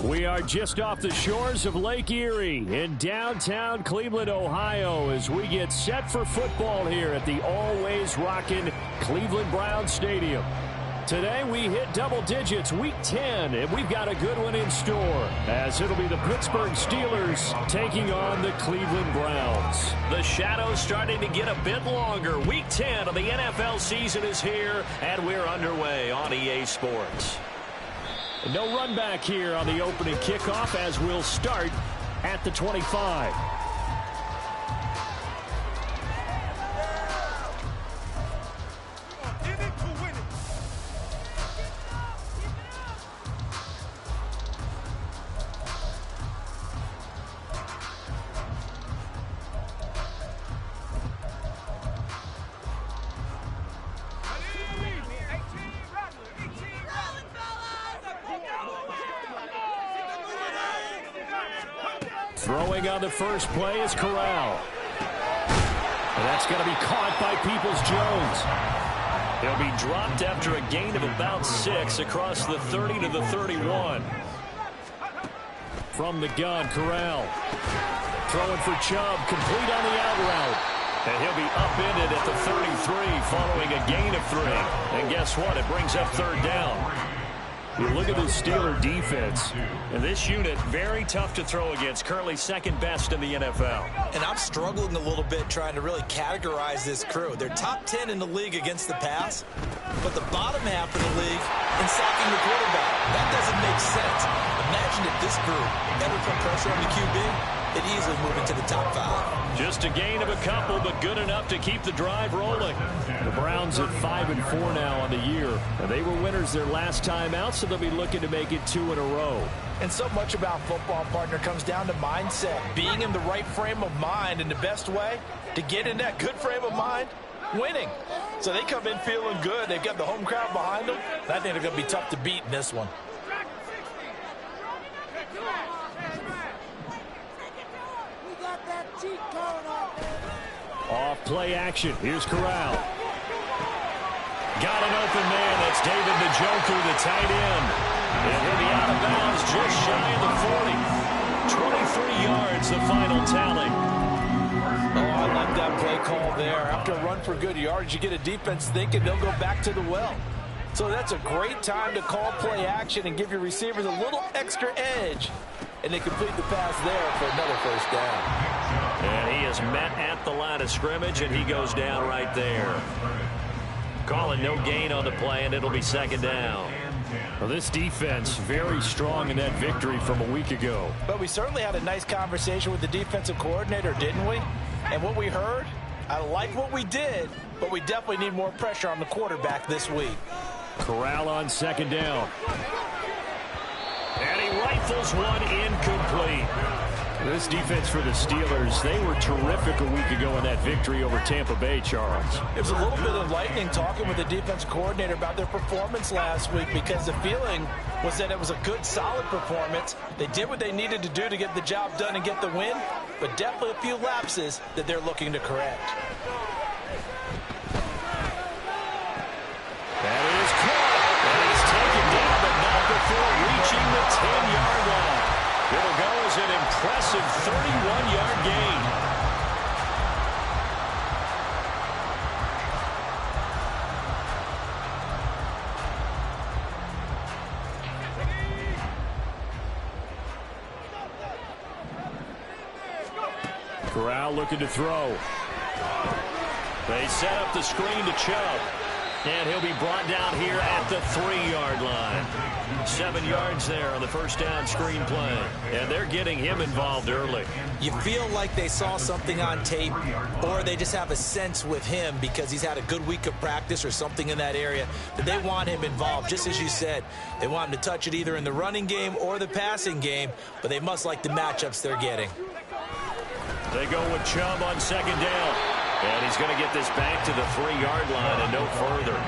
We are just off the shores of Lake Erie in downtown Cleveland, Ohio, as we get set for football here at the always rockin' Cleveland Browns Stadium. Today we hit double digits, week 10, and we've got a good one in store, as it'll be the Pittsburgh Steelers taking on the Cleveland Browns. The shadow's starting to get a bit longer. Week 10 of the NFL season is here, and we're underway on EA Sports. No run back here on the opening kickoff, as we'll start at the 25. Throwing on the first play is Corral. And that's going to be caught by Peoples-Jones. He'll be dropped after a gain of about 6 across the 30 to the 31. From the gun, Corral. Throwing for Chubb, complete on the out route. And he'll be upended at the 33 following a gain of 3. And guess what? It brings up third down. You look at the Steeler defense. And this unit, very tough to throw against. Currently second best in the NFL. And I'm struggling a little bit trying to really categorize this crew. They're top 10 in the league against the pass, but the bottom half of the league in sacking the quarterback. That doesn't make sense. Imagine if this group ever put pressure on the QB, it easily move into the top 5. Just a gain of a couple, but good enough to keep the drive rolling. The Browns at 5-4 now on the year. They were winners their last time out, so they'll be looking to make it 2 in a row. And so much about football, partner, comes down to mindset. Being in the right frame of mind, and the best way to get in that good frame of mind, winning. So they come in feeling good. They've got the home crowd behind them. I think they're going to be tough to beat in this one. Off play action. Here's Corral. Got an open man. That's David Njoku, the tight end. And he'll be out of bounds just shy of the 40. 23 yards, the final tally. Oh, I like that play call there. After a run for good yards, you get a defense thinking they'll go back to the well. So that's a great time to call play action and give your receivers a little extra edge. And they complete the pass there for another first down. And he is met at the line of scrimmage, and he goes down right there. Calling no gain on the play, and it'll be second down. Well, this defense very strong in that victory from a week ago. But we certainly had a nice conversation with the defensive coordinator, didn't we? And what we heard, I like what we did, but we definitely need more pressure on the quarterback this week. Corral on second down. And he rifles one incomplete. This defense for the Steelers, they were terrific a week ago in that victory over Tampa Bay, Charles. It was a little bit enlightening talking with the defense coordinator about their performance last week, because the feeling was that it was a good, solid performance. They did what they needed to do to get the job done and get the win, but definitely a few lapses that they're looking to correct. That is caught, and he's taken down, but not before reaching the 10-yard line. It'll go as an impressive 31-yard gain. Corral looking to throw. They set up the screen to Chubb. And he'll be brought down here at the 3-yard line. 7 yards there on the first down screen play. And they're getting him involved early. You feel like they saw something on tape, or they just have a sense with him because he's had a good week of practice or something in that area that they want him involved. Just as you said, they want him to touch it either in the running game or the passing game, but they must like the matchups they're getting. They go with Chubb on second down. And he's going to get this back to the 3-yard line and no further.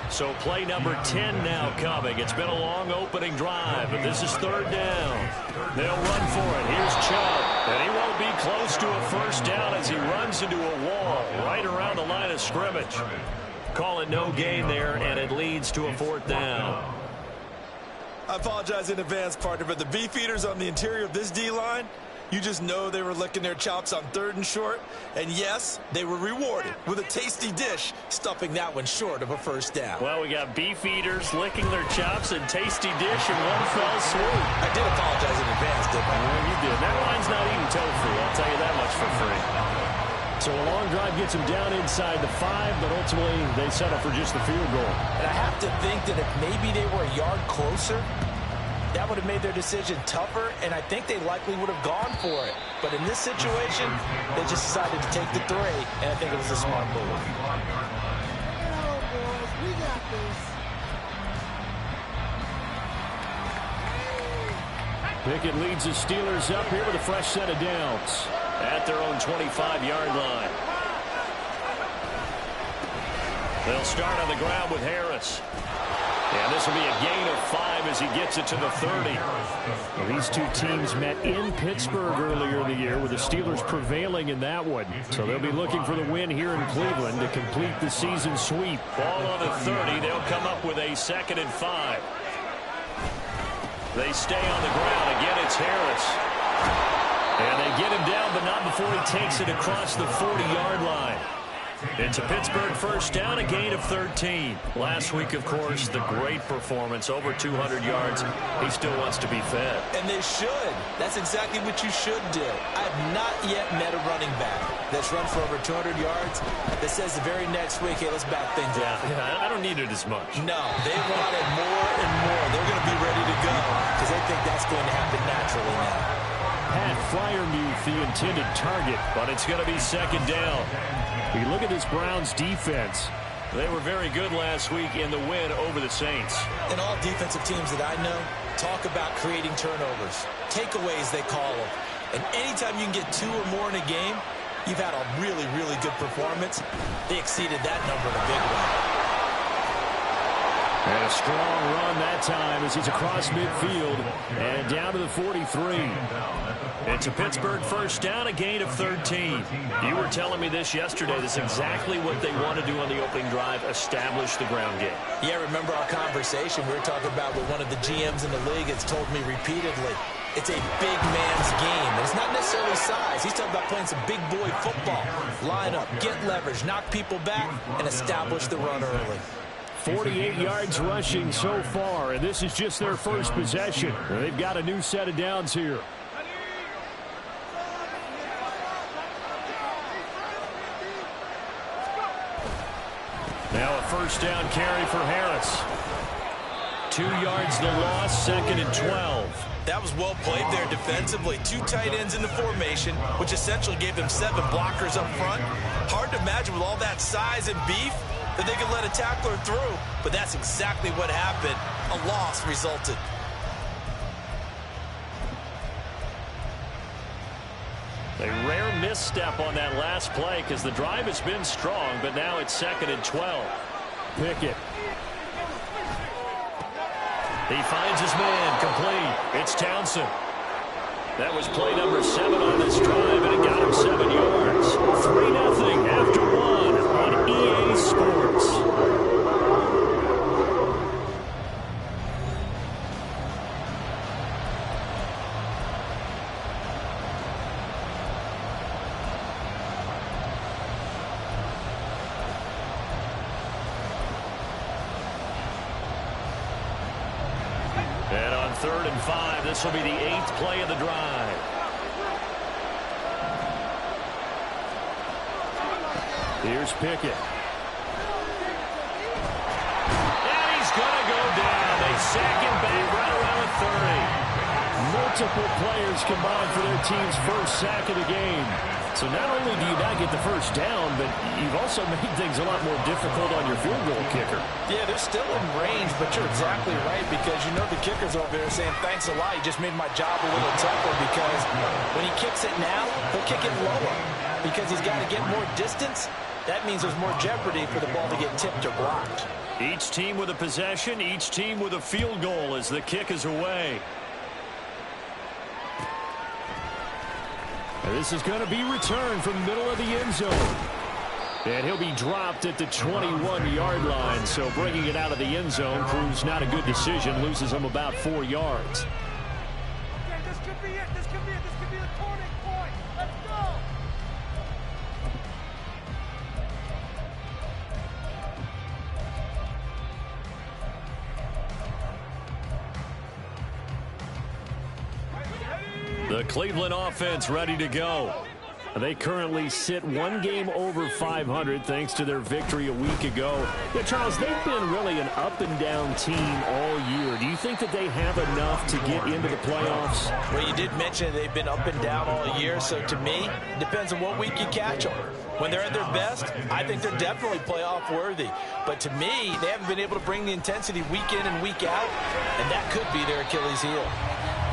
So play number 10 now coming. It's been a long opening drive, but this is third down. They'll run for it. Here's Chubb. And he won't be close to a first down as he runs into a wall right around the line of scrimmage. call it no gain there, and it leads to a 4th down. I apologize in advance, partner, but the beefeaters on the interior of this D-line, you just know they were licking their chops on 3rd and short. And yes, they were rewarded with a tasty dish, stuffing that one short of a 1st down. Well, we got beefeaters licking their chops and tasty dish in one fell swoop. I did apologize in advance, didn't I? Well, you did. That line's not eating tofu, I'll tell you that much for free. So a long drive gets them down inside the 5, but ultimately they settle for just the field goal. And I have to think that if maybe they were a yard closer, that would have made their decision tougher, and I think they likely would have gone for it. But in this situation, they just decided to take the 3, and I think it was a smart move. We got this. Pickett leads the Steelers up here with a fresh set of downs. At their own 25-yard line. They'll start on the ground with Harris. And this will be a gain of 5 as he gets it to the 30. Well, these two teams met in Pittsburgh earlier in the year with the Steelers prevailing in that one. So they'll be looking for the win here in Cleveland to complete the season sweep. Ball on the 30. They'll come up with a 2nd and 5. They stay on the ground. Again, it's Harris. And they get him down, but not before he takes it across the 40-yard line. It's a Pittsburgh 1st down, a gain of 13. Last week, of course, the great performance, over 200 yards. He still wants to be fed. And they should. That's exactly what you should do. I have not yet met a running back that's run for over 200 yards that says the very next week, hey, let's back things up. Yeah, I don't need it as much. No, they want it more and more. They're going to be ready to go because they think that's going to happen naturally now. Pat Fryermuth, the intended target, but it's going to be 2nd down. You look at this Browns defense. They were very good last week in the win over the Saints. And all defensive teams that I know talk about creating turnovers. Takeaways, they call them. And anytime you can get 2 or more in a game, you've had a really, really good performance. They exceeded that number in a big way. And a strong run that time as he's across midfield and down to the 43. It's a Pittsburgh 1st down, a gain of 13. You were telling me this yesterday. This is exactly what they want to do on the opening drive, establish the ground game. Yeah, remember our conversation we were talking about with one of the GMs in the league has told me repeatedly. It's a big man's game, and it's not necessarily size. He's talking about playing some big boy football. Line up, get leverage, knock people back, and establish the run early. 48 yards rushing so far, and this is just their first possession. They've got a new set of downs here. Now a 1st down carry for Harris. 2 yards the loss, 2nd and 12. That was well played there defensively. 2 tight ends in the formation, which essentially gave them 7 blockers up front. Hard to imagine with all that size and beef that they could let a tackler through, but that's exactly what happened. A loss resulted. A rare misstep on that last play because the drive has been strong, but now it's 2nd and 12. Pickett. He finds his man, complete. It's Townsend. That was play number 7 on this drive, and it got him 7 yards. 3-0 after 1 on EA Sports. And on 3rd and 5, this will be the 8th play of the drive. Here's Pickett. And he's going to go down. They sack him back right around the 30. Multiple players combined for their team's first sack of the game. So not only do you not get the first down, but you've also made things a lot more difficult on your field goal kicker. Yeah, they're still in range, but you're exactly right because you know the kicker's over there saying, thanks a lot, you just made my job a little tougher because when he kicks it now, he'll kick it lower because he's got to get more distance. That means there's more jeopardy for the ball to get tipped or blocked. Each team with a possession, each team with a field goal as the kick is away. And this is going to be returned from the middle of the end zone. And he'll be dropped at the 21-yard line. So bringing it out of the end zone proves not a good decision. Loses him about 4 yards. Okay, this could be it. This could be it. This could be the turning point. Let's go. The Cleveland offense ready to go. They currently sit 1 game over 500 thanks to their victory a week ago. Yeah, Charles, they've been really an up-and-down team all year. Do you think that they have enough to get into the playoffs? Well, you did mention they've been up and down all year, so to me, it depends on what week you catch them. When they're at their best, I think they're definitely playoff worthy. But to me, they haven't been able to bring the intensity week in and week out, and that could be their Achilles heel.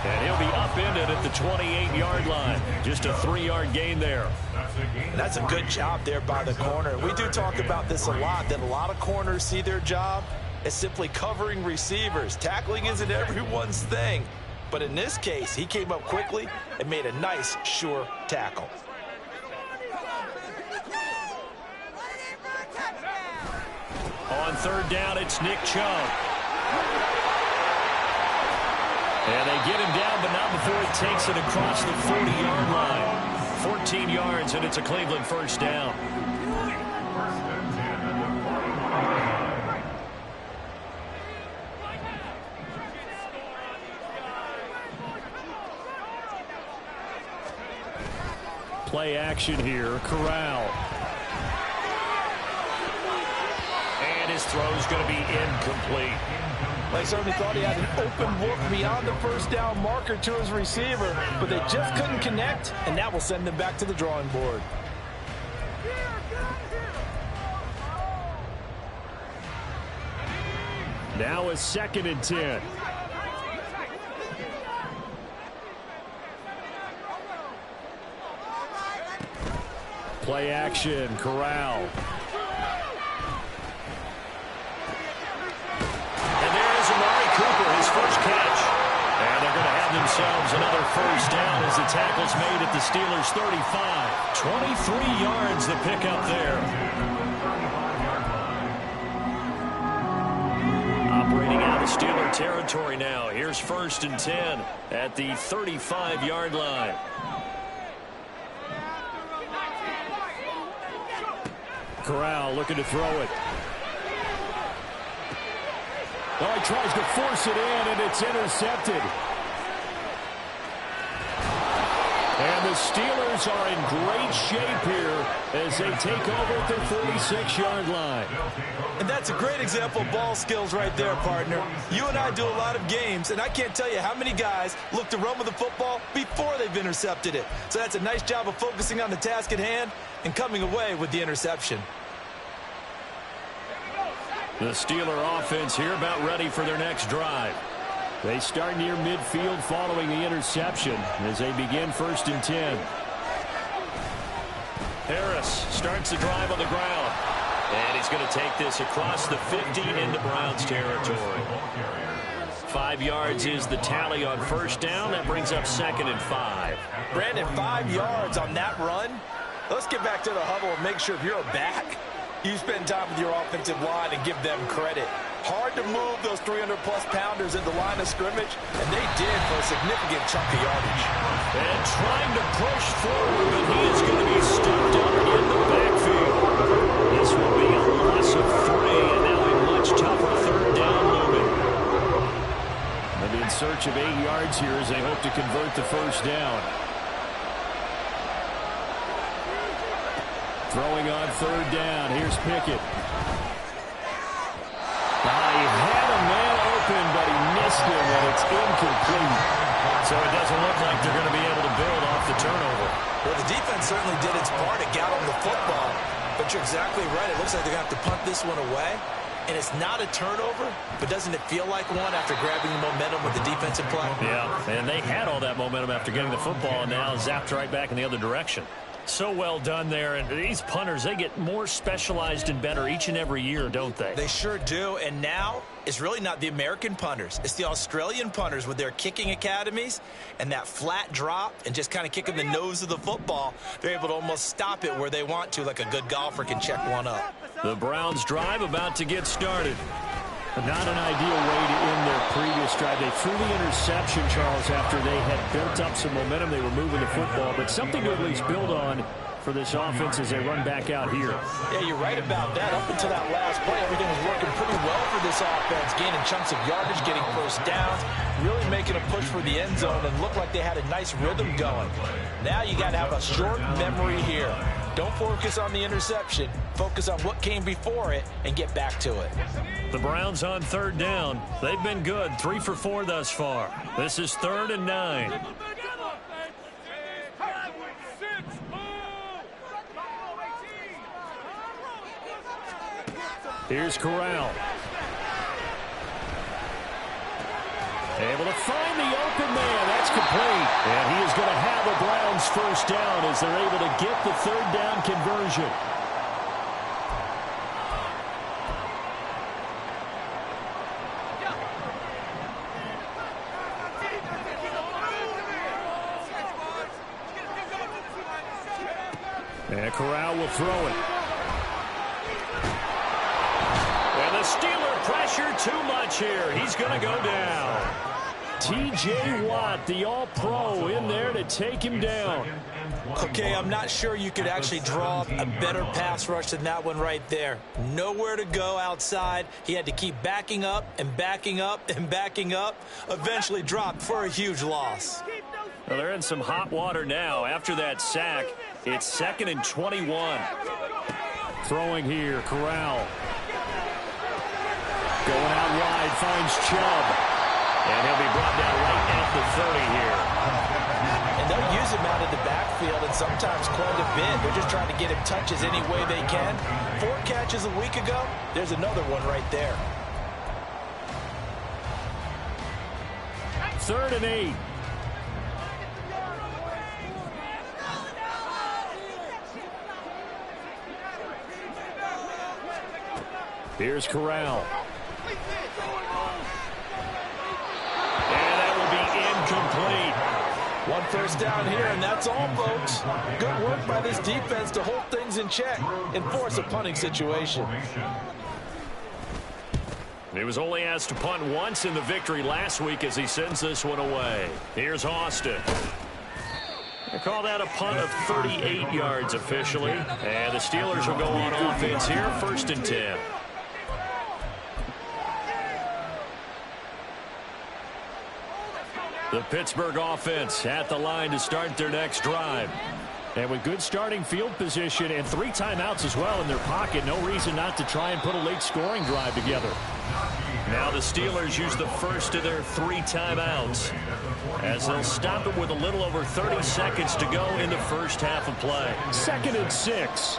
And he'll be upended at the 28-yard line. Just a 3-yard gain there. And that's a good job there by the corner. We do talk about this a lot, that a lot of corners see their job as simply covering receivers. Tackling isn't everyone's thing. But in this case, he came up quickly and made a nice, sure tackle. On 3rd down, it's Nick Chubb. And they get him down, but not before he takes it across the 40-yard line. 14 yards, and it's a Cleveland first down. Play action here, Corral. And his throw's going to be incomplete. They certainly thought he had an open look beyond the first down marker to his receiver, but they just couldn't connect, and that will send them back to the drawing board. Now a 2nd and 10. Play action, Corral. His first catch. And they're going to have themselves another first down as the tackle's made at the Steelers' 35. 23 yards to pick up there. Operating out of Steeler territory now. Here's 1st and 10 at the 35-yard line. Corral looking to throw it. Oh, he tries to force it in, and it's intercepted. And the Steelers are in great shape here as they take over at their 46-yard line. And that's a great example of ball skills right there, partner. You and I do a lot of games, and I can't tell you how many guys look to run with the football before they've intercepted it. So that's a nice job of focusing on the task at hand and coming away with the interception. The Steeler offense here about ready for their next drive. They start near midfield following the interception as they begin 1st and 10. Harris starts the drive on the ground. And he's going to take this across the 50 into Browns territory. 5 yards is the tally on 1st down. That brings up 2nd and 5. Brandon, 5 yards on that run. Let's get back to the huddle and make sure if you're a back, you spend time with your offensive line and give them credit. Hard to move those 300-plus pounders at the line of scrimmage, and they did for a significant chunk of yardage. And trying to push forward, but he is going to be stopped up in the backfield. This will be a loss of 3, and now a much tougher 3rd down moment. They'll be in search of 8 yards here as they hope to convert the 1st down. Throwing on 3rd down. Here's Pickett. He had a man open, but he missed him, and it's incomplete. So it doesn't look like they're going to be able to build off the turnover. Well, the defense certainly did its part. It got on the football. But you're exactly right. It looks like they're going to have to punt this one away. And it's not a turnover, but doesn't it feel like one after grabbing the momentum with the defensive play? Yeah, and they had all that momentum after getting the football, and now zapped right back in the other direction. So well done there. And these punters, they get more specialized and better each and every year, don't they? They sure do. And now it's really not the American punters. It's the Australian punters with their kicking academies and that flat drop and just kind of kicking the nose of the football. They're able to almost stop it where they want to, like a good golfer can check one up. The Browns drive about to get started. Not an ideal way to end their previous drive. They threw the interception, Charles, after they had built up some momentum. They were moving the football, but something to at least build on for this offense as they run back out here. Yeah, you're right about that. Up until that last play, everything was working pretty well for this offense, gaining chunks of yardage, getting first downs, really making a push for the end zone, and looked like they had a nice rhythm going. Now you got to have a short memory here. Don't focus on the interception. Focus on what came before it and get back to it. The Browns on third down. They've been good, 3 for 4 thus far. This is 3rd and 9. Here's Corral. Able to find the open man. That's complete. And he is going to have a Browns first down as they're able to get the 3rd down conversion. And Corral will throw it. And the Steeler pressure too much here. He's going to go down. T.J. Watt, the all-pro, in there to take him down. Okay, I'm not sure you could actually draw a better pass rush than that one right there. Nowhere to go outside. He had to keep backing up and backing up and backing up. Eventually dropped for a huge loss. Well, they're in some hot water now. After that sack, it's 2nd and 21. Throwing here, Corral. Going out wide, finds Chubb. And he'll be brought down right at the 30 here. And they'll use him out of the backfield, and sometimes quite a bit. They're just trying to get him touches any way they can. 4 catches a week ago. There's another one right there. 3rd and 8. Here's Corral. And that will be incomplete. 1 first down here, and that's all, folks. Good work by this defense to hold things in check and force a punting situation. He was only asked to punt once in the victory last week as he sends this one away. Here's Austin. They call that a punt of 38 yards officially. And the Steelers will go on offense here, 1st and 10. The Pittsburgh offense at the line to start their next drive. And with good starting field position and 3 timeouts as well in their pocket, no reason not to try and put a late scoring drive together. Now the Steelers use the first of their 3 timeouts as they'll stop it with a little over 30 seconds to go in the first half of play. 2nd and 6.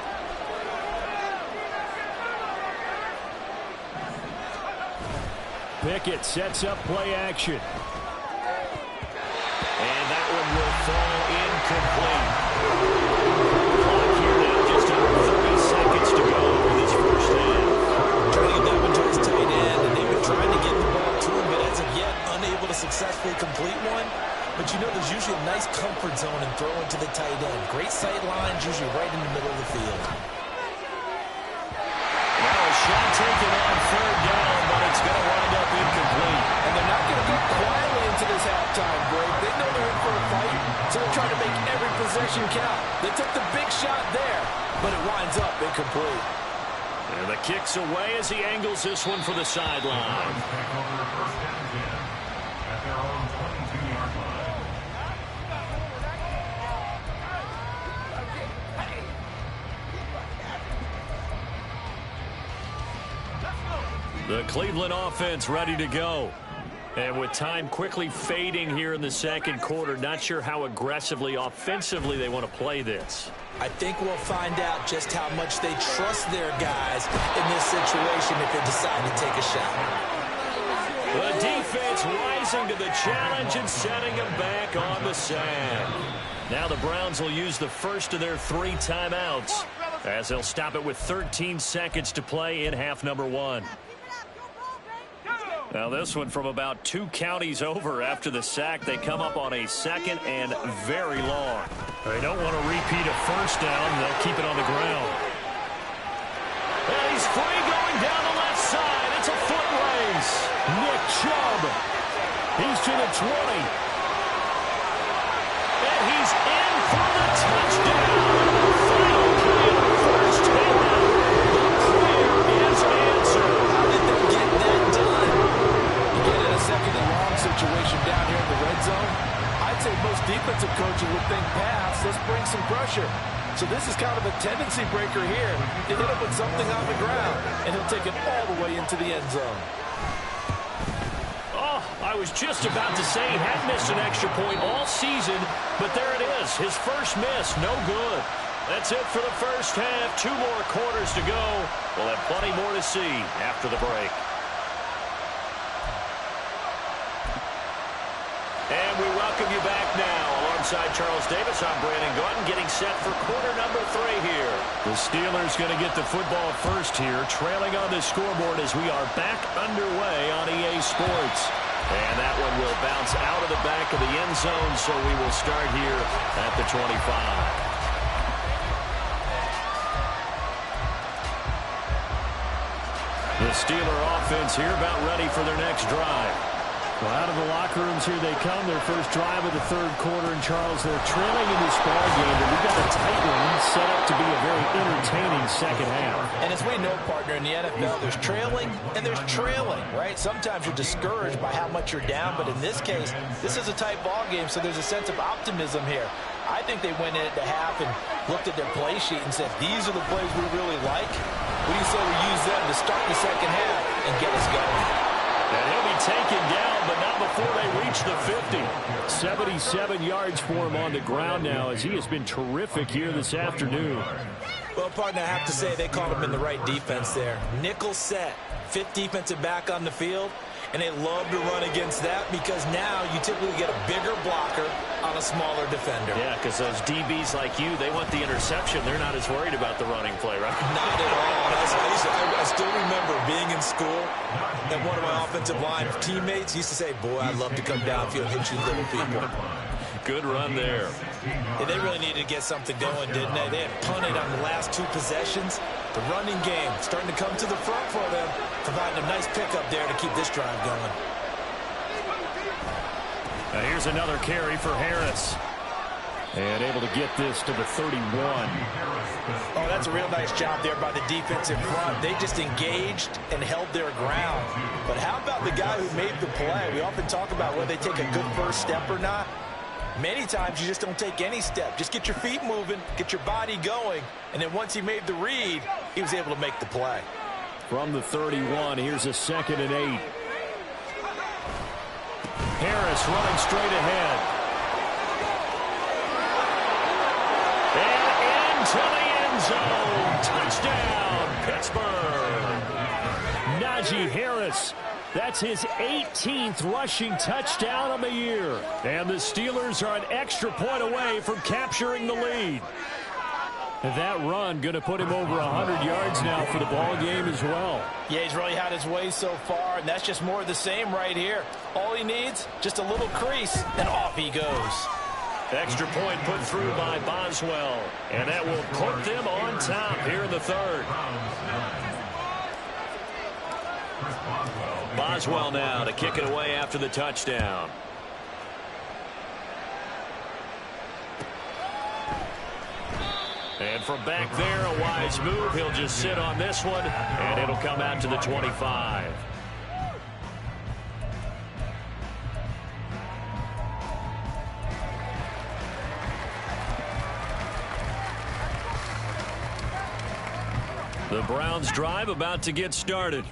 Pickett sets up play action. And that one will fall incomplete. Clock here now, just under 30 seconds to go in this first half. Trying to get that one to his tight end, and they've been trying to get the ball to him, but as of yet, unable to successfully complete one. But you know there's usually a nice comfort zone in throwing to the tight end. Great sight lines, usually right in the middle of the field. Now a shot taken on 3rd down, but it's going to wind up incomplete. And they're not going to go quietly into this halftime break. They know they're in for a fight, so they're trying to make every possession count. They took the big shot there, but it winds up incomplete. And the kick's away as he angles this one for the sideline. The Cleveland offense ready to go. And with time quickly fading here in the second quarter, not sure how aggressively, offensively they want to play this. I think we'll find out just how much they trust their guys in this situation if they decide to take a shot. The defense rising to the challenge and setting them back on the sand. Now the Browns will use the first of their 3 timeouts as they'll stop it with 13 seconds to play in half number 1. Now this one from about 2 counties over after the sack. They come up on a 2nd and very long. They don't want to repeat a first down. They'll keep it on the ground. And he's free going down the left side. It's a foot race. Nick Chubb. He's to the 20. And he's in for the touchdown. Final play of the first half. The prayer is answered. How did they get that done? You get in a 2nd and long situation down here in the red zone. I'd say most defensive coaches would think pass. Let's bring some pressure. So this is kind of a tendency breaker here. You hit him with something on the ground, and he'll take it all the way into the end zone. I was just about to say he had missed an extra point all season, but there it is. His first miss, no good. That's it for the first half. 2 more quarters to go. We'll have plenty more to see after the break. And we welcome you back now. Alongside Charles Davis, I'm Brandon Gordon, getting set for quarter number 3 here. The Steelers going to get the football first here, trailing on the scoreboard as we are back underway on EA Sports. And that one will bounce out of the back of the end zone, so we will start here at the 25. The Steeler offense here about ready for their next drive. Well, out of the locker rooms here they come. Their first drive of the 3rd quarter. And Charles, they're trailing in this ball game, but we've got a tight one set up to be a very entertaining second half. And as we know, partner, in the NFL, there's trailing and there's trailing, right? Sometimes you're discouraged by how much you're down, but in this case, this is a tight ball game, so there's a sense of optimism here. I think they went in at the half and looked at their play sheet and said, these are the plays we really like. What do you say we use them to start the second half and get us going? And he'll be taken down, but not before they reach the 50. 77 yards for him on the ground now, as he has been terrific here this afternoon. Well, partner, I have to say they called him in the right defense there. Nickel set, 5th defensive back on the field, and they love to run against that because now you typically get a bigger blocker on a smaller defender. Yeah, because those DBs like you, they want the interception. They're not as worried about the running play, right? Not at all. I still remember being in school, and one of my offensive line teammates used to say, boy, I'd love to come downfield and hit you little people. Good run there. Yeah, they really needed to get something going, didn't they? They had punted on the last 2 possessions. The running game starting to come to the front for them, providing a nice pickup there to keep this drive going. Now here's another carry for Harris. And able to get this to the 31. Oh, that's a real nice job there by the defense in front. They just engaged and held their ground. But how about the guy who made the play? We often talk about whether they take a good first step or not. Many times you just don't take any step. Just get your feet moving, get your body going, and then once he made the read, he was able to make the play. From the 31, here's a 2nd and 8. Harris running straight ahead. And into the end zone. Touchdown, Pittsburgh. Najee Harris. That's his 18th rushing touchdown of the year. And the Steelers are an extra point away from capturing the lead. And that run going to put him over 100 yards now for the ball game as well. Yeah, he's really had his way so far, and that's just more of the same right here. All he needs, just a little crease, and off he goes. Extra point put through by Boswell. And that will put them on top here in the 3rd. Boswell now to kick it away after the touchdown. And from back there, a wise move. He'll just sit on this one, and it'll come out to the 25. The Browns drive about to get started.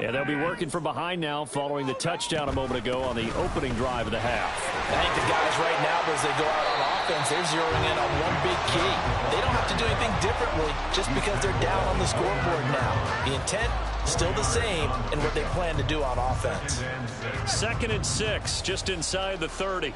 And they'll be working from behind now following the touchdown a moment ago on the opening drive of the half. I think the guys right now, as they go out on offense, they're zeroing in on one big key. They don't have to do anything differently just because they're down on the scoreboard now. The intent still the same in what they plan to do on offense. 2nd and 6, just inside the 30.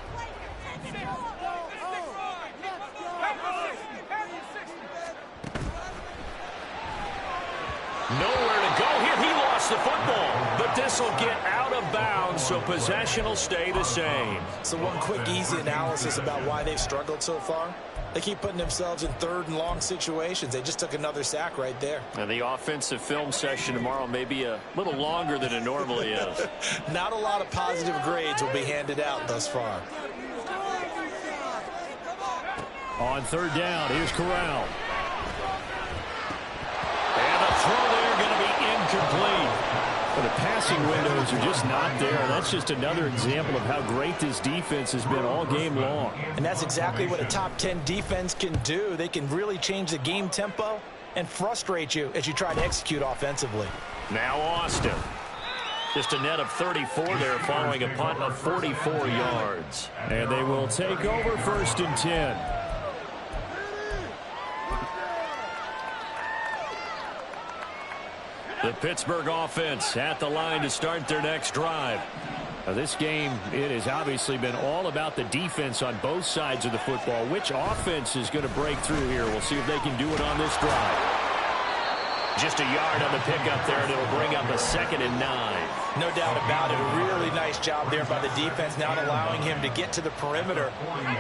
but this will get out of bounds, so possession will stay the same. So one quick, easy analysis about why they've struggled so far. They keep putting themselves in third and long situations. They just took another sack right there. And the offensive film session tomorrow may be a little longer than it normally is. Not a lot of positive grades will be handed out thus far. On third down, here's Corral. And the throw there going to be incomplete. But the passing windows are just not there. That's just another example of how great this defense has been all game long. And that's exactly what a top 10 defense can do. They can really change the game tempo and frustrate you as you try to execute offensively. Now Austin. Just a net of 34 there following a punt of 44 yards. And they will take over 1st and 10. The Pittsburgh offense at the line to start their next drive. Now this game, it has obviously been all about the defense on both sides of the football. Which offense is going to break through here? We'll see if they can do it on this drive. Just a yard on the pickup there, and it'll bring up a 2nd and 9. No doubt about it. A really nice job there by the defense, not allowing him to get to the perimeter.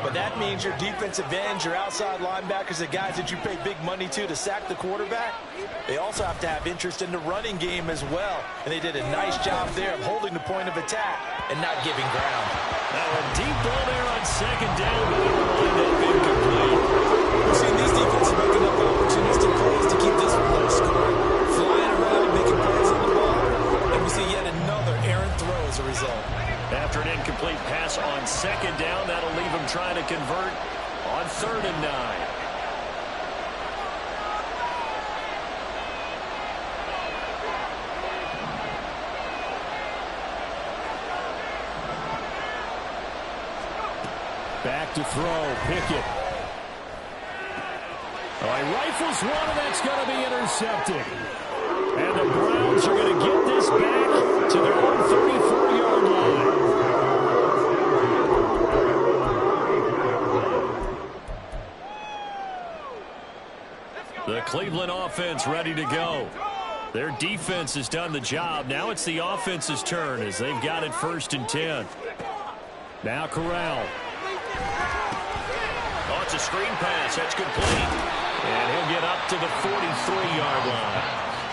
But that means your defensive ends, your outside linebackers, the guys that you pay big money to sack the quarterback, they also have to have interest in the running game as well. And they did a nice job there of holding the point of attack and not giving ground. Now a deep ball there on 2nd down, but it will wind up incomplete. We're seeing these defenses making up opportunistic plays to keep this one low scoring. Flying around, making plays on the ball. And we see yet another errant throw as a result. After an incomplete pass on 2nd down, that'll leave him trying to convert on 3rd and 9. Back to throw, Pickett. Oh, he rifles one, and that's going to be intercepted. And the Browns are going to get this back to their own 34-yard line. The Cleveland offense ready to go. Their defense has done the job. Now it's the offense's turn as they've got it 1st and 10. Now Corral. Oh, it's a screen pass. That's complete. And he'll get up to the 43-yard line.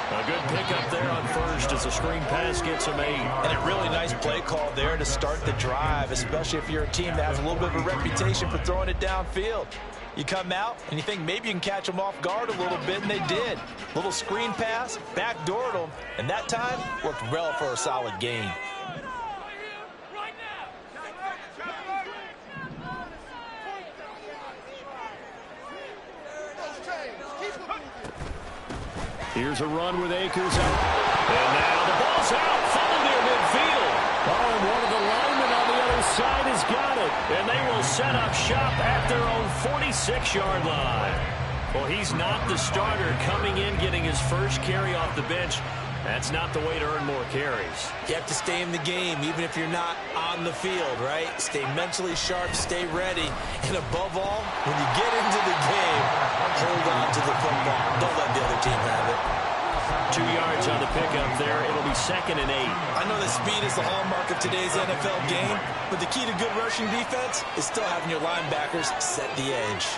A good pickup there on 1st as the screen pass gets him 8. And a really nice play call there to start the drive, especially if you're a team that has a little bit of a reputation for throwing it downfield. You come out and you think maybe you can catch them off guard a little bit, and they did. Little screen pass, backdoored them, and that time worked well for a solid gain. Here's a run with Akers out. And now the ball's out, funneled near midfield. Oh, and one of the linemen on the other side has got it. And they will set up shop at their own 46-yard line. Well, he's not the starter coming in, getting his first carry off the bench. That's not the way to earn more carries. You have to stay in the game, even if you're not on the field, right? Stay mentally sharp, stay ready, and above all, when you get into the game, hold on to the football. Don't let the other team have it. 2 yards on the pickup there. It'll be 2nd and 8. I know that speed is the hallmark of today's NFL game, but the key to good rushing defense is still having your linebackers set the edge.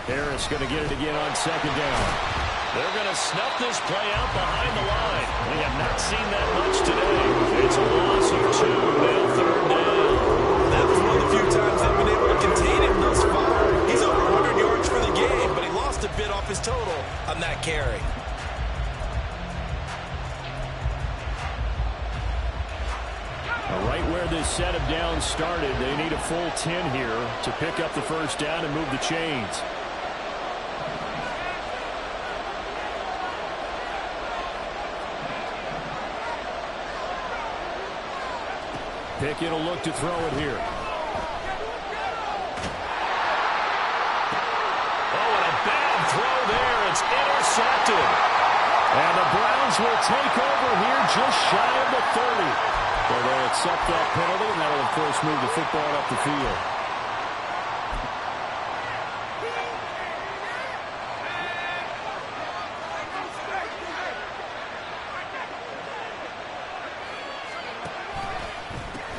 Harris going to get it again on 2nd down. They're going to snuff this play out behind the line. We have not seen that much today. It's a loss of 2. Now 3rd down. That was one of the few times they've been able to contain him thus far. He's over 100 yards for the game, but he lost a bit off his total on that carry. Right where this set of downs started, they need a full 10 here to pick up the 1st down and move the chains. Pickett will look to throw it here. Oh, and a bad throw there. It's intercepted. And the Browns will take over here just shy of the 30. Well, they'll accept that penalty, and that will, of course, move the football up the field.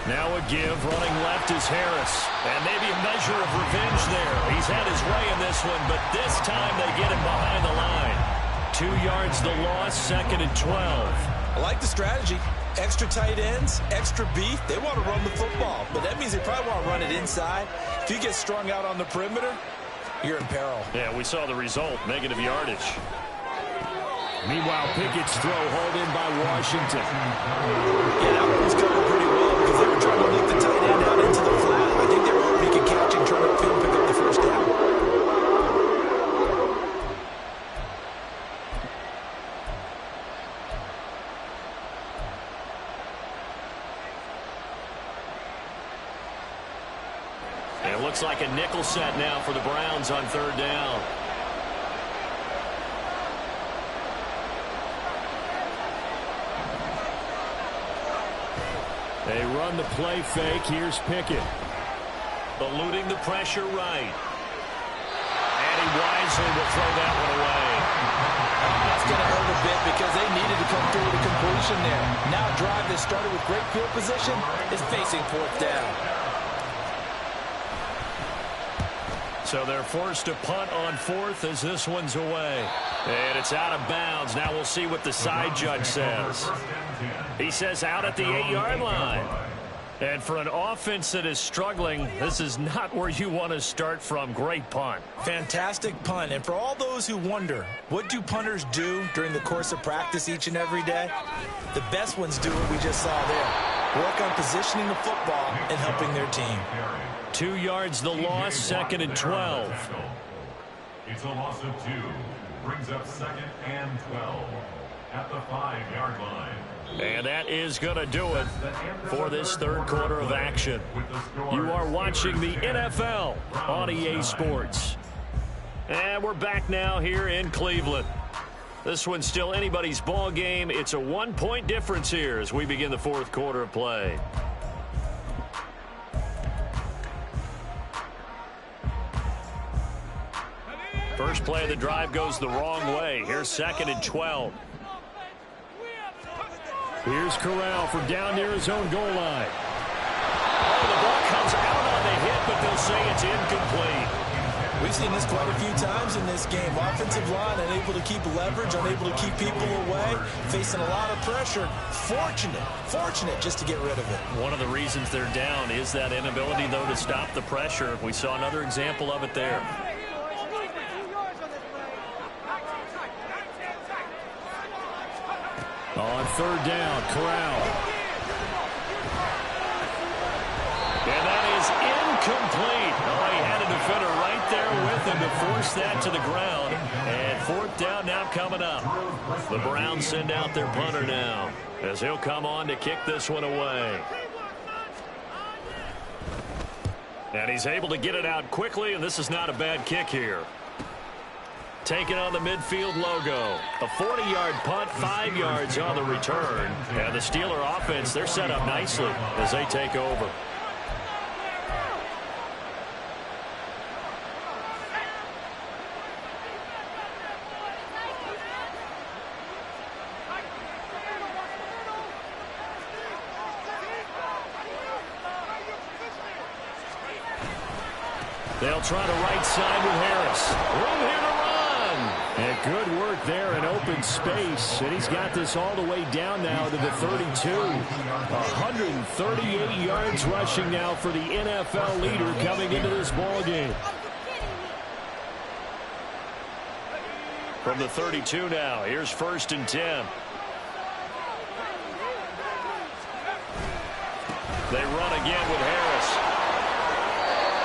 Now a give, running left is Harris. And maybe a measure of revenge there. He's had his way in this one, but this time they get him behind the line. 2 yards the loss, 2nd and 12. I like the strategy. Extra tight ends, extra beef. They want to run the football, but that means they probably want to run it inside. If you get strung out on the perimeter, you're in peril. Yeah, we saw the result, negative yardage. Meanwhile, Pickett's throw hauled in by Washington. Yeah, that one was covered pretty well because they were trying to leak the tight end out into the flat. I think they were hoping he could catch and turn upfield and pick up the first down. It looks like a nickel set now for the Browns on 3rd down. They run the play fake. Here's Pickett. Eluding the pressure right. And he wisely will throw that one away. That's going to hurt a bit because they needed to come through with a completion there. Now a drive that started with great field position is facing 4th down. So they're forced to punt on 4th as this one's away. And it's out of bounds. Now we'll see what the side judge says. He says out at the 8-yard line. And for an offense that is struggling, this is not where you want to start from. Great punt. Fantastic punt. And for all those who wonder, what do punters do during the course of practice each and every day? The best ones do what we just saw there. Work on positioning the football and helping their team. 2 yards the loss, 2nd and 12. It's a loss of 2. Brings up 2nd and 12 at the 5-yard line. And that is going to do it for this 3rd quarter of action. You are watching the NFL on EA Sports. And we're back now here in Cleveland. This one's still anybody's ball game. It's a 1-point difference here as we begin the 4th quarter of play. First play of the drive goes the wrong way. Here's 2nd and 12. Here's Corral from down near his own goal line. Oh, the ball comes out on the hit, but they'll say it's incomplete. We've seen this quite a few times in this game. Offensive line unable to keep leverage, unable to keep people away, facing a lot of pressure. Fortunate just to get rid of it. One of the reasons they're down is that inability, though, to stop the pressure. We saw another example of it there. On 3rd down, Corral. And that is incomplete. Oh, he had a defender right there with him to force that to the ground. And 4th down now coming up. The Browns send out their punter now as he'll come on to kick this one away. And he's able to get it out quickly, and this is not a bad kick here. Taking on the midfield logo. A 40-yard punt, 5 yards on the return. And the Steeler offense, they're set up nicely as they take over. They'll try to right side with Harris. Room here to run. And good work there in open space. And he's got this all the way down now to the 32. 138 yards rushing now for the NFL leader coming into this ball game. From the 32 now, here's 1st and 10. They run again with Harris.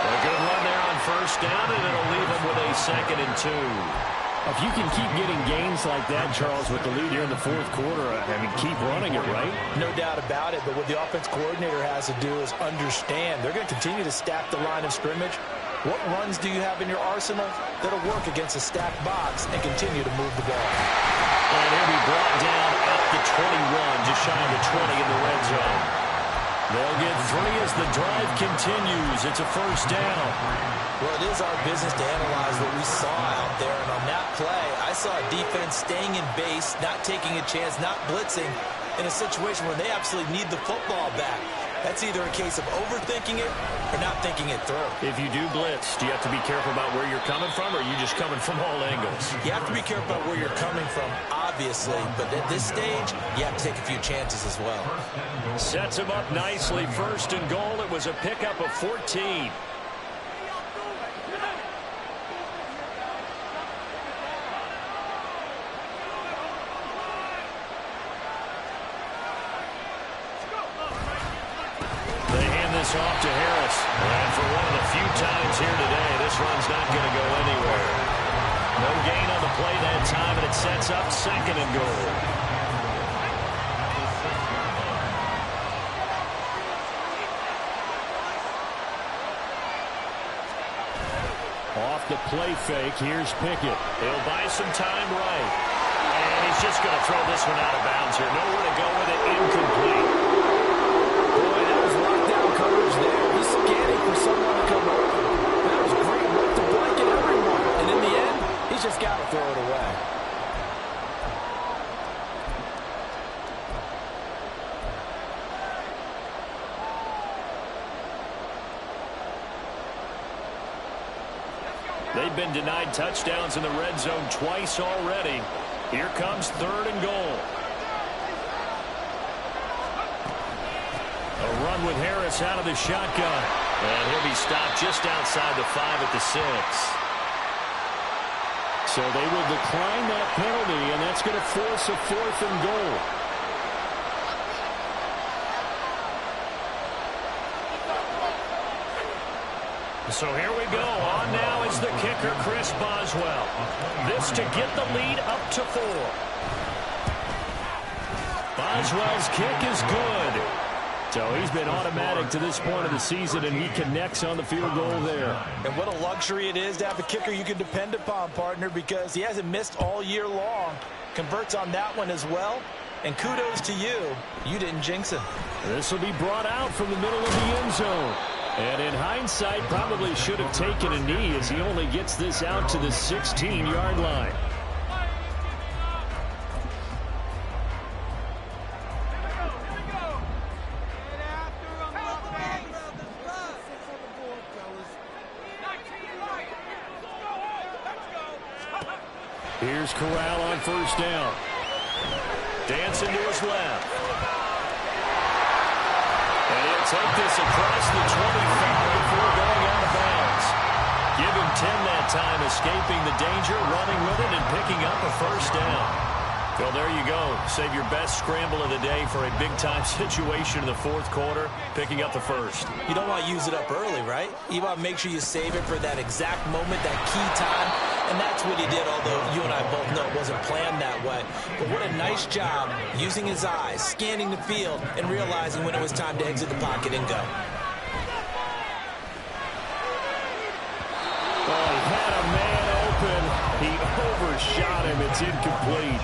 A good run there on 1st down, and it'll leave him with a 2nd and 2. If you can keep getting gains like that, Charles, with the lead here in the 4th quarter, I mean, keep running it, right? No doubt about it, but what the offense coordinator has to do is understand they're going to continue to stack the line of scrimmage. What runs do you have in your arsenal that'll work against a stacked box and continue to move the ball? And he'll be brought down at the 21, just shy of the 20 in the red zone. They'll get 3 as the drive continues. It's a 1st down. Well, it is our business to analyze what we saw out there. And on that play, I saw a defense staying in base, not taking a chance, not blitzing in a situation where they absolutely need the football back. That's either a case of overthinking it or not thinking it through. If you do blitz, do you have to be careful about where you're coming from, or are you just coming from all angles? You have to be careful about where you're coming from, obviously, but at this stage, you have to take a few chances as well. Sets him up nicely. First and goal. It was a pickup of 14. Off to Harris. And for one of the few times here today, this run's not going to go anywhere. No gain on the play that time, and it sets up second and goal. Off the play fake, here's Pickett. He'll buy some time right. And he's just going to throw this one out of bounds here. Nowhere to go with it, incomplete. Coverage there. He's scanning for someone to come over. That was great work to blanket everyone. And in the end, he's just got to throw it away. They've been denied touchdowns in the red zone twice already. Here comes third and goal. A run with Harris out of the shotgun. And he'll be stopped just outside the 5 at the 6. So they will decline that penalty, and that's going to force a 4th and goal. So here we go. On now is the kicker, Chris Boswell. This to get the lead up to 4. Boswell's kick is good. So he's been automatic to this point of the season, and he connects on the field goal there. And what a luxury it is to have a kicker you can depend upon, partner, because he hasn't missed all year long. Converts on that one as well. And kudos to you. You didn't jinx him. This will be brought out from the middle of the end zone. And in hindsight, probably should have taken a knee as he only gets this out to the 16-yard line. Here's Corral on first down. Dancing to his left. And he'll take this across the 25 before going out of bounds. Give him 10 that time, escaping the danger, running with it, and picking up a first down. Well, there you go. Save your best scramble of the day for a big-time situation in the 4th quarter, picking up the first. You don't want to use it up early, right? You want to make sure you save it for that exact moment, that key time. And that's what he did, although you and I both know it wasn't planned that way. But what a nice job using his eyes, scanning the field, and realizing when it was time to exit the pocket and go. Oh, he had a man open. He overshot him. It's incomplete.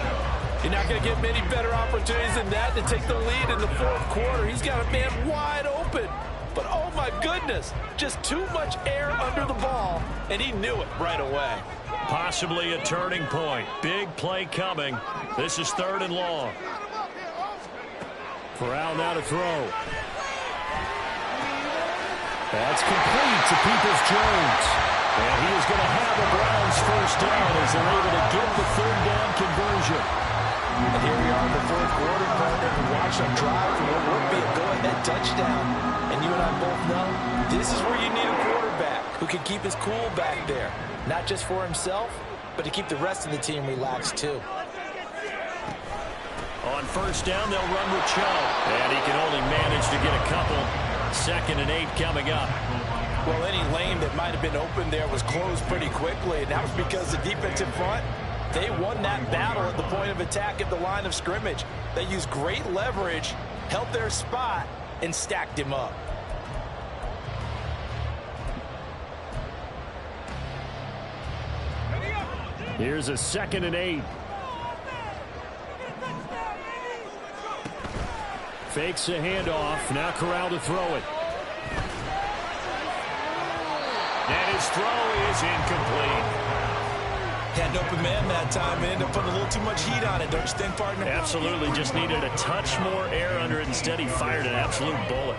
You're not going to get many better opportunities than that to take the lead in the 4th quarter. He's got a man wide open. But, oh, my goodness, just too much air under the ball, and he knew it right away. Possibly a turning point. Big play coming. This is 3rd and long. Corral now to throw. That's complete to Peoples-Jones. And he is going to have the Browns first down as they're able to get the 3rd down conversion. And here we are in the 4th quarter, partner. Watch them drive for what would be a go-ahead touchdown. And you and I both know this is where you need a quarterback who can keep his cool back there. Not just for himself, but to keep the rest of the team relaxed too. On first down, they'll run with Chubb. And he can only manage to get a couple. 2nd and 8 coming up. Well, any lane that might have been open there was closed pretty quickly, and that was because the defensive front, they won that battle at the point of attack at the line of scrimmage. They used great leverage, held their spot, and stacked him up. Here's a 2nd and 8. Fakes a handoff. Now Corral to throw it. And his throw is incomplete. Had an open man that time and ended up putting a little too much heat on it, don't you think, partner? Absolutely. Just needed a touch more air under it. Instead, he fired an absolute bullet.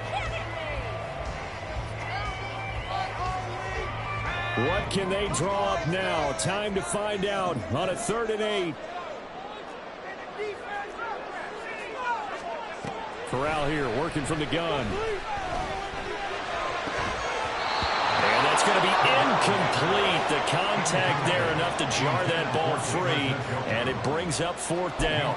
What can they draw up now? Time to find out on a 3rd and 8. Corral here working from the gun. And that's going to be incomplete. The contact there enough to jar that ball free, and it brings up 4th down.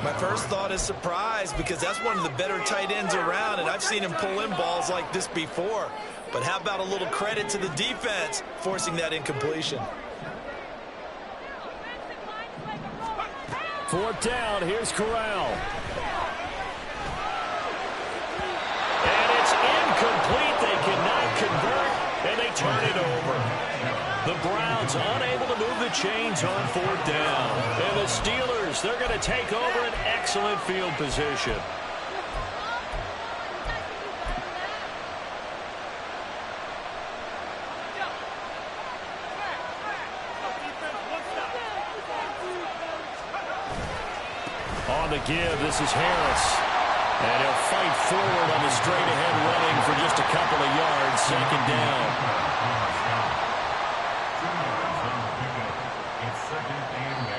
My first thought is surprise because that's one of the better tight ends around, and I've seen him pull in balls like this before. But how about a little credit to the defense forcing that incompletion? 4th down. Here's Corral. And it's incomplete. They cannot convert, and they turn it over. The Browns unable to move the chains on 4th down. And the Steelers, they're going to take over an excellent field position. On the give, this is Harris. And he'll fight forward on the straight-ahead running for just a couple of yards. 2nd down.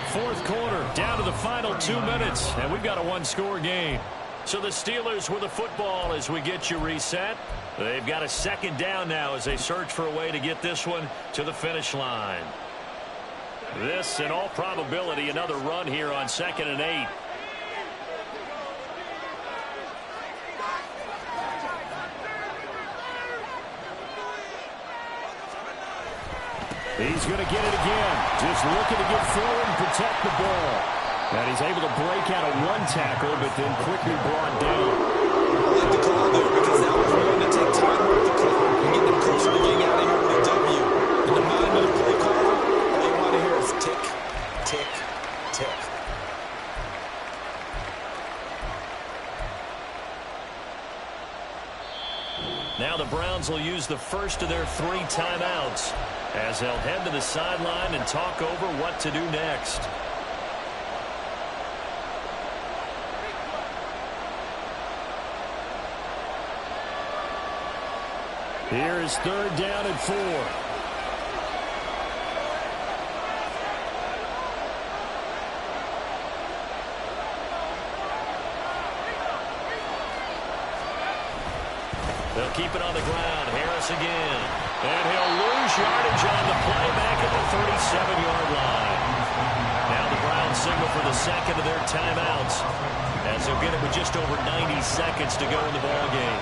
Fourth quarter, down to the final 2 minutes, and we've got a 1-score game. So the Steelers with the football as we get you reset. They've got a 2nd down now as they search for a way to get this one to the finish line. This, in all probability, another run here on 2nd and 8. He's going to get it again. Just looking to get forward and protect the ball. And he's able to break out of 1 tackle, but then quickly brought down. I like the call there because that was going to take time off the clock and get them closer to getting out of here with a W. In the mind of the play caller, all you want to hear is tick, tick, tick. Now the Browns will use the first of their 3 timeouts as they'll head to the sideline and talk over what to do next. Here is 3rd down and 4. They'll keep it on the ground. Harris again. And he'll lose yardage on the play back at the 37-yard line. Now the Browns signal for the 2nd of their timeouts as they'll get it with just over 90 seconds to go in the ballgame.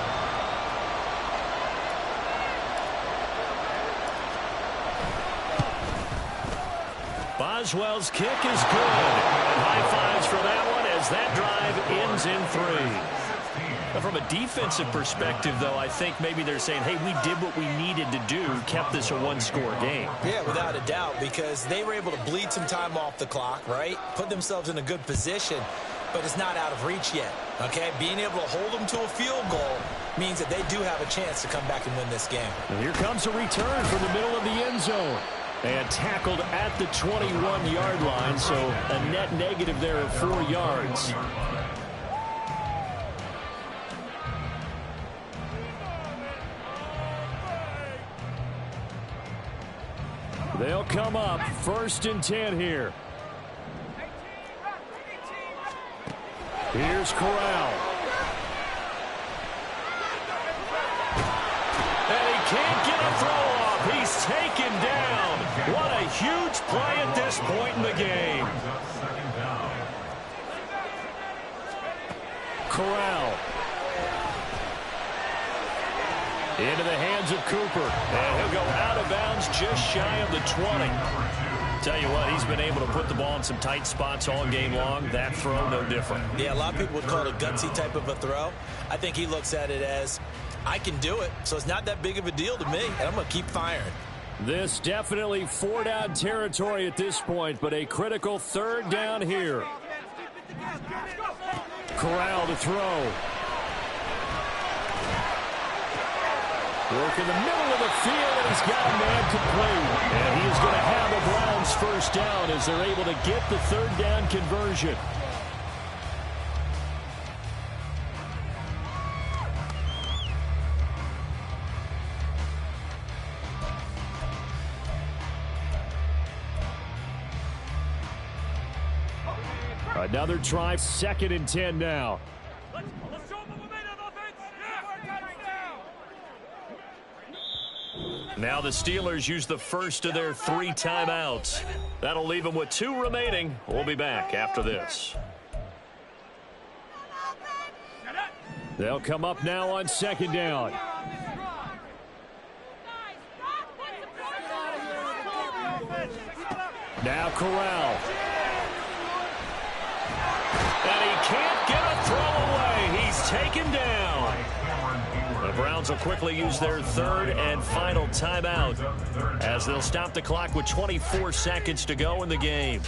Boswell's kick is good. And high fives for that one as that drive ends in 3. From a defensive perspective, though, I think maybe they're saying, hey, we did what we needed to do, kept this a 1-score game. Yeah, without a doubt, because they were able to bleed some time off the clock, right? Put themselves in a good position, but it's not out of reach yet, okay? Being able to hold them to a field goal means that they do have a chance to come back and win this game. And here comes a return from the middle of the end zone. And tackled at the 21-yard line, so a net negative there of 4 yards. They'll come up 1st and 10 here. Here's Corral. And he can't get a throw off. He's taken down. What a huge play at this point in the game. Corral. Into the hands of Cooper. And he'll go out of bounds just shy of the 20. Tell you what, he's been able to put the ball in some tight spots all game long. That throw, no different. Yeah, a lot of people would call it a gutsy type of a throw. I think he looks at it as, I can do it, so it's not that big of a deal to me, and I'm going to keep firing. This definitely 4-down territory at this point, but a critical 3rd down here. Corral to throw. Work in the middle of the field, and he's got a man complete. And he is going to have the Browns 1st down as they're able to get the 3rd down conversion. Another try, 2nd and 10 now. Let's show them the momentum, offense. Now the Steelers use the first of their 3 timeouts. That'll leave them with 2 remaining. We'll be back after this. They'll come up now on 2nd down. Now Corral. And he can't get a throw away. He's taken down. The Browns will quickly use their 3rd and final timeout as they'll stop the clock with 24 seconds to go in the game.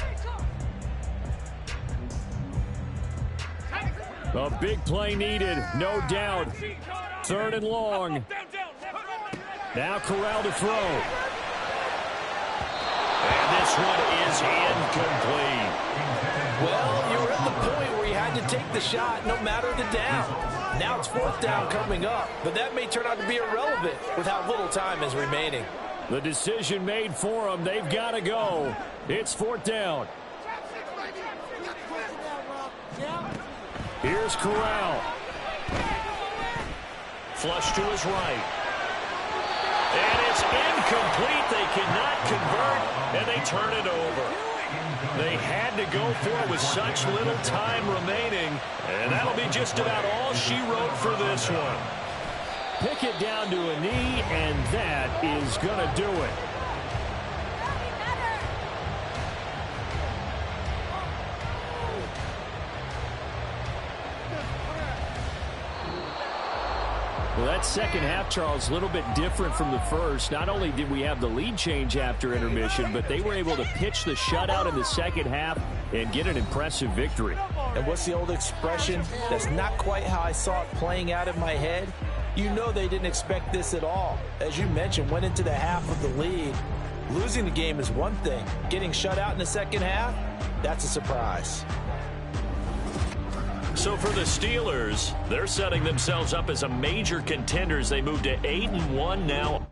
A big play needed, no doubt. 3rd and long. Now Corral to throw. And this one is incomplete. Well, you were at the point where you had to take the shot no matter the down. Now it's 4th down coming up, but that may turn out to be irrelevant with how little time is remaining. The decision made for them. They've got to go. It's 4th down. Here's Corral. Flush to his right. And it's incomplete. They cannot convert, and they turn it over. They had to go for it with such little time remaining, and that'll be just about all she wrote for this one. Pick it down to a knee, and that is going to do it. Well, that second half, Charles, a little bit different from the first. Not only did we have the lead change after intermission, but they were able to pitch the shutout in the second half and get an impressive victory. And what's the old expression? That's not quite how I saw it playing out in my head. You know they didn't expect this at all. As you mentioned, went into the half with the lead. Losing the game is one thing. Getting shut out in the second half, that's a surprise. So for the Steelers, they're setting themselves up as a major contender as they move to 8-1 now.